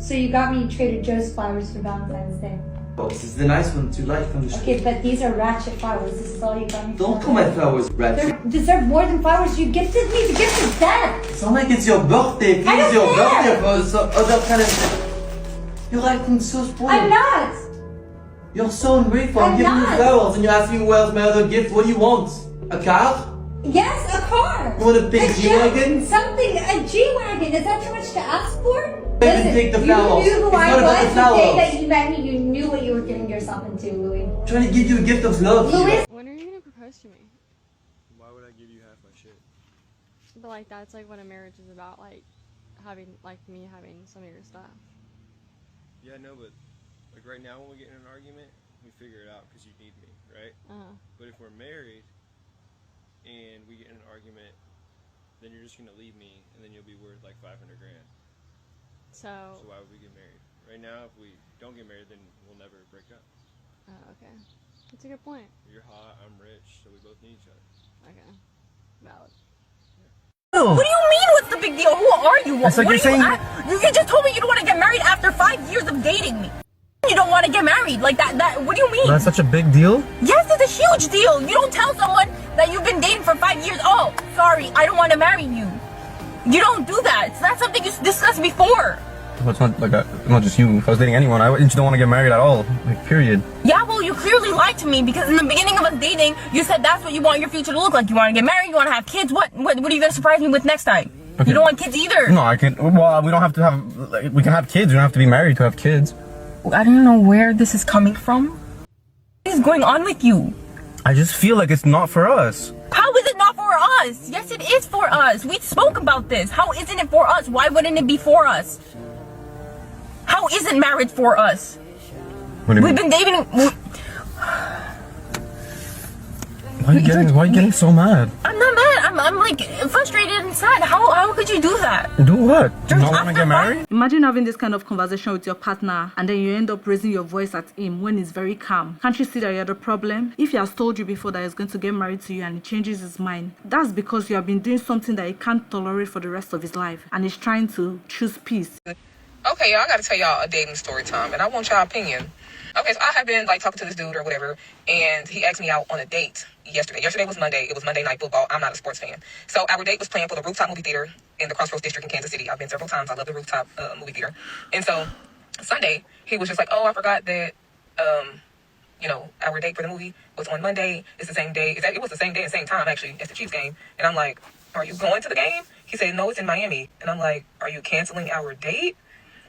So you got me Trader Joe's flowers for Valentine's Day. Oh, this is the nice one too, like from the street. Okay, but these are ratchet flowers. This is all you got me. Don't call my flowers ratchet. They deserve more than flowers. You gifted me. The gift is dead. It's not like it's your birthday. Please, I don't your care. birthday for some other kind of. You're acting so spoiled. I'm not. You're so ungrateful. I'm giving you not. flowers and you're asking where's my other gift. What do you want? A car? Yes, a car. You want a big G-Wagon? Something, a G-Wagon. Is that too much to ask for? Listen, take the flowers. You knew who It's I not about was the the day flowers. that you met me. You knew what you were getting yourself into, Louis. I'm trying to give you a gift of love. Louis. When are you gonna propose to me? Why would I give you half my shit? But like that's like what a marriage is about, like having like me having some of your stuff. Yeah, no, but like right now when we get in an argument, we figure it out because you need me, right? But if we're married and we get in an argument, then you're just gonna leave me and then you'll be worth like 500 grand. So why would we get married? Right now, if we don't get married, then we'll never break up. okay. That's a good point. You're hot, I'm rich, so we both need each other. Okay. Valid. What do you mean what's the big deal? Who are you? It's like you're saying... You just told me you don't want to get married after 5 years of dating me. You don't want to get married. Like that, what do you mean? That's such a big deal? Yes, it's a huge deal. You don't tell someone that you've been dating for 5 years, oh, sorry, I don't want to marry you. You don't do that. It's not something you discussed before. Well, it's not like not just you. If I was dating anyone, I just don't want to get married at all. Like, period. Yeah, well, you clearly lied to me because in the beginning of us dating, you said that's what you want your future to look like. You want to get married, you want to have kids. What are you going to surprise me with next time? Okay. You don't want kids either. No, I can. Well, we don't have to have. Like, we can have kids. We don't have to be married to have kids. I don't know where this is coming from. What is going on with you? I just feel like it's not for us. How is it not for us? Yes, it is for us. We spoke about this. How isn't it for us? Why wouldn't it be for us? How isn't marriage for us? What do you mean? We've been dating. Why are you getting so mad? I'm not mad. I'm like frustrated and sad. How could you do that? Do what? Do you not want to get married? Imagine having this kind of conversation with your partner and then you end up raising your voice at him when he's very calm. Can't you see that you're the problem? If he has told you before that he's going to get married to you and he changes his mind, that's because you have been doing something that he can't tolerate for the rest of his life and he's trying to choose peace. Okay, y'all, I gotta tell y'all a dating story time, and I want y'all opinion. Okay, so I have been, like, talking to this dude or whatever, and he asked me out on a date yesterday. Yesterday was Monday. It was Monday Night Football. I'm not a sports fan. So our date was planned for the Rooftop Movie Theater in the Crossroads District in Kansas City. I've been several times. I love the Rooftop Movie Theater. And so Sunday, he was just like, oh, I forgot that, our date for the movie was on Monday. It's the same day. It was the same day and same time, actually, as the Chiefs game. And I'm like, are you going to the game? He said, no, it's in Miami. And I'm like, are you canceling our date?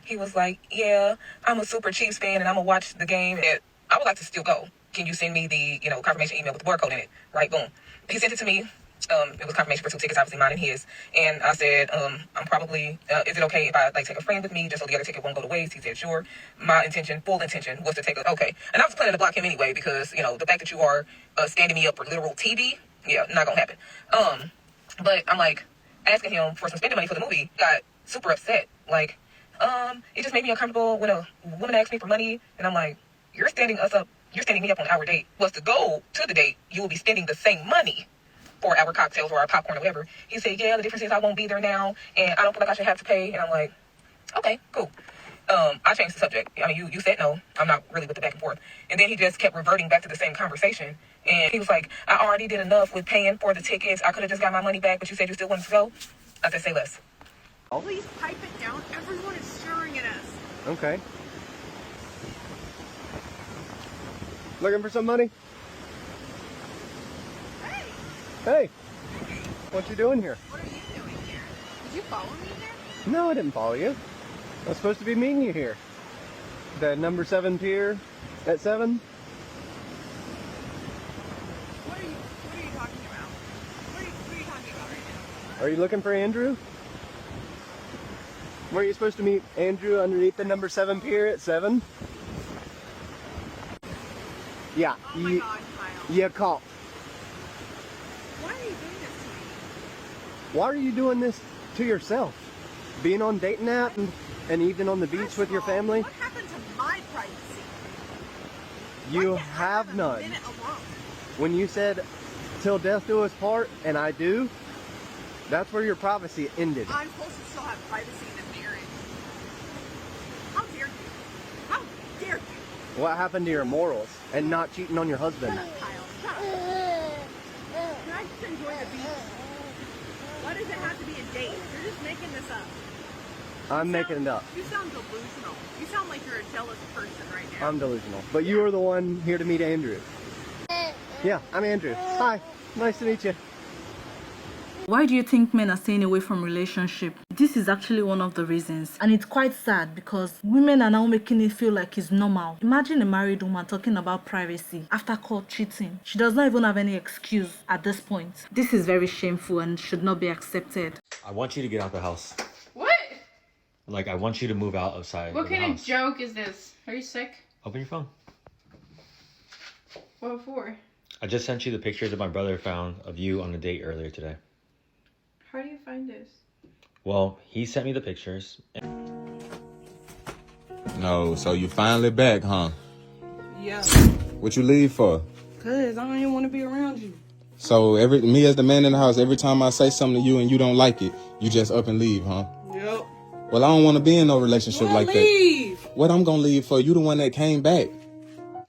He was like, yeah, I'm a super Chiefs fan and I'm going to watch the game. And I would like to still go. Can you send me the, confirmation email with the barcode in it? Right, boom. He sent it to me. It was confirmation for 2 tickets, obviously mine and his. And I said, I'm probably, is it okay if I take a friend with me just so the other ticket won't go to waste? He said, sure. My full intention was to take okay. And I was planning to block him anyway because, the fact that you are standing me up for literal TV, yeah, not going to happen. But I'm like, asking him for some spending money for the movie, got super upset. Like, it just made me uncomfortable when a woman asked me for money, and I'm like, you're standing me up on our date. Was to go to the date, you will be spending the same money for our cocktails or our popcorn or whatever. He said, yeah, the difference is I won't be there now, and I don't feel like I should have to pay. And I'm like, okay, cool. I changed the subject. I mean, you said no. I'm not really with the back and forth. And then he just kept reverting back to the same conversation. And he was like, I already did enough with paying for the tickets. I could have just got my money back, but you said you still wanted to go. I said, say less. Please pipe it down. Everyone is staring at us. Okay. Looking for some money? Hey! Hey! What you doing here? What are you doing here? Did you follow me here? No, I didn't follow you. I was supposed to be meeting you here. The number 7 pier at 7? What are you talking about? What are you talking about right now? Are you looking for Andrew? Weren't you supposed to meet Andrew underneath the number 7 pier at 7? Yeah. Oh my God, Kyle. Yeah, call. Why are you doing this to me? Why are you doing this to yourself? Being on dating app and even on the beach First with of your all, family? What happened to my privacy? You Why can't I have a none. minute alone? When you said, till death do us part, and I do, that's where your privacy ended. I'm supposed to still have privacy in a marriage. What happened to your morals and not cheating on your husband? Shut up, Kyle. Shut up. Can I just enjoy the beach? Why does it have to be a date? You're just making this up. I'm making it up. You sound delusional. You sound like you're a jealous person right now. I'm delusional. But you are the one here to meet Andrew. Yeah, I'm Andrew. Hi. Nice to meet you. Why do you think men are staying away from relationship? This is actually one of the reasons. And it's quite sad because women are now making it feel like it's normal. Imagine a married woman talking about privacy after caught cheating. She does not even have any excuse at this point. This is very shameful and should not be accepted. I want you to get out the house. What? Like, I want you to move out outside. What kind of joke is this? Are you sick? Open your phone. What for? I just sent you the pictures that my brother found of you on a date earlier today. How do you find this? Well, he sent me the pictures. No, so you finally back, huh? Yeah. What you leave for? Cause I don't even want to be around you. So me as the man in the house, every time I say something to you and you don't like it, you just up and leave, huh? Yep. Well, I don't want to be in no relationship like leave. that. What I'm gonna leave for? You the one that came back.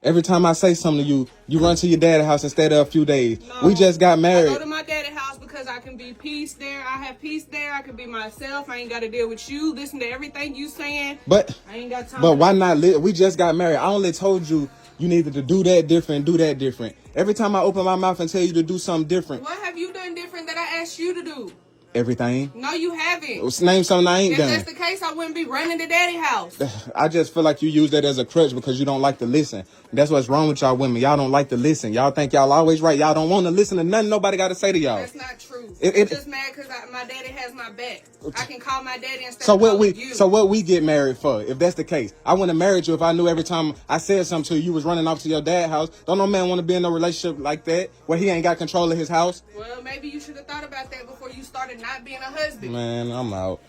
Every time I say something to you, you run to your dad's house and stay there a few days. No, we just got married. I go to my dad's house because I can be peace there. I have peace there. I can be myself. I ain't got to deal with you. Listen to everything you saying. But I ain't got time. But why not? We just got married. I only told you needed to do that different, do that different. Every time I open my mouth and tell you to do something different. What have you done different that I asked you to do? Everything. No, you haven't. Name something I ain't done. If that's the case, I wouldn't be running to daddy's house. I just feel like you use that as a crutch because you don't like to listen. That's what's wrong with y'all women. Y'all don't like to listen. Y'all think y'all always right. Y'all don't want to listen to nothing nobody got to say to y'all. That's not true. I'm just mad because my daddy has my back. I can call my daddy instead so of what calling we you. So what we get married for? If that's the case, I wouldn't have married you if I knew every time I said something to you, you was running off to your dad's house. Don't no man want to be in a relationship like that where he ain't got control of his house. Well, maybe you should have thought about that before you started not being a husband. Man, I'm out.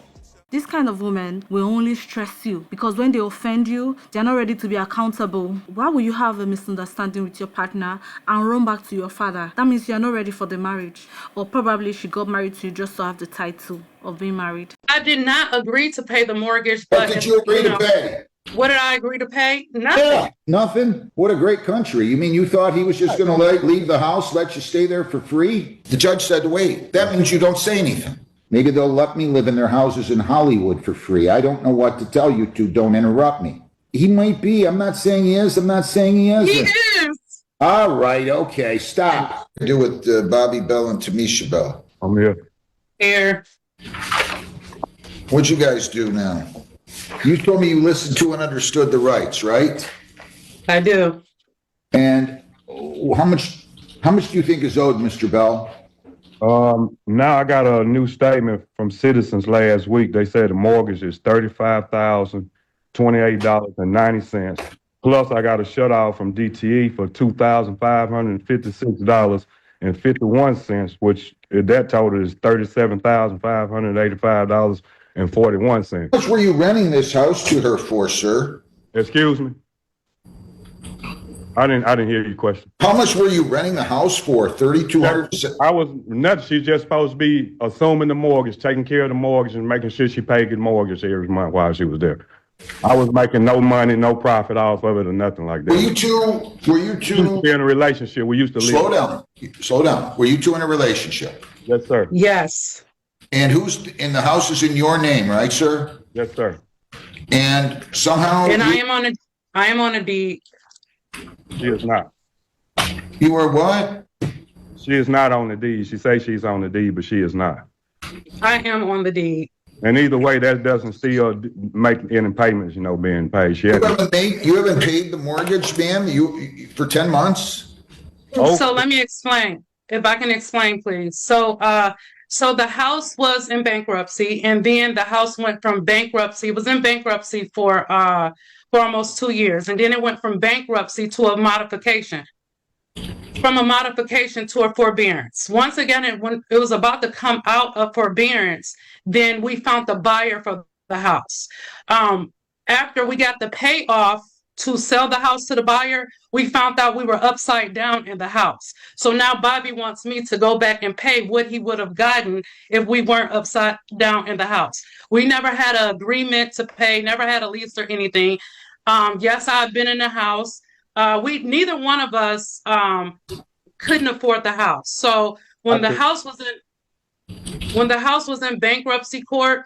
This kind of woman will only stress you because when they offend you, they're not ready to be accountable. Why will you have a misunderstanding with your partner and run back to your father? That means you're not ready for the marriage. Or probably she got married to you just to have the title of being married. I did not agree to pay the mortgage. But what did you agree to pay? What did I agree to pay? Nothing. Yeah, nothing. What a great country. You mean you thought he was just going to leave the house, let you stay there for free? The judge said, wait, that means you don't say anything. Maybe they'll let me live in their houses in Hollywood for free. I don't know what to tell you two. Don't interrupt me. He might be. I'm not saying he is. I'm not saying he isn't. He is. All right. Okay. Stop. Do with Bobby Bell and Tamisha Bell. I'm here. Here. What'd you guys do now? You told me you listened to and understood the rights, right? I do. And how much do you think is owed, Mr. Bell? Now I got a new statement from Citizens last week. They said the mortgage is $35,028.90. Plus I got a shutoff from DTE for $2,556.51, which that total is $37,585.41. How much were you renting this house to her for, sir? Excuse me? I didn't hear your question. How much were you renting the house for? $3,200? I was nothing. She's just supposed to be assuming the mortgage, taking care of the mortgage, and making sure she paid the mortgage every month while she was there. I was making no money, no profit off of it, or nothing like that. Were you two? We used to be in a relationship. We used to live. Slow down. Were you two in a relationship? Yes, sir. Yes. And who's in the house is in your name, right, sir? Yes, sir. And somehow. And I am on a deed. She is not. You are what? She is not on the deed. She says she's on the deed, but she is not. I am on the deed. And either way, that doesn't still make any payments, being paid. You haven't paid the mortgage, ma'am, you for 10 months? Oh. So let me explain. If I can explain, please. So the house was in bankruptcy, and then the house went from bankruptcy. It was in bankruptcy for almost 2 years. And then it went from bankruptcy to a modification. From a modification to a forbearance. Once again, when it was about to come out of forbearance, then we found the buyer for the house. After we got the payoff to sell the house to the buyer, we found out we were upside down in the house. So now Bobby wants me to go back and pay what he would have gotten if we weren't upside down in the house. We never had an agreement to pay, never had a lease or anything. Yes, I've been in the house. We neither one of us couldn't afford the house. So when the house was in bankruptcy court,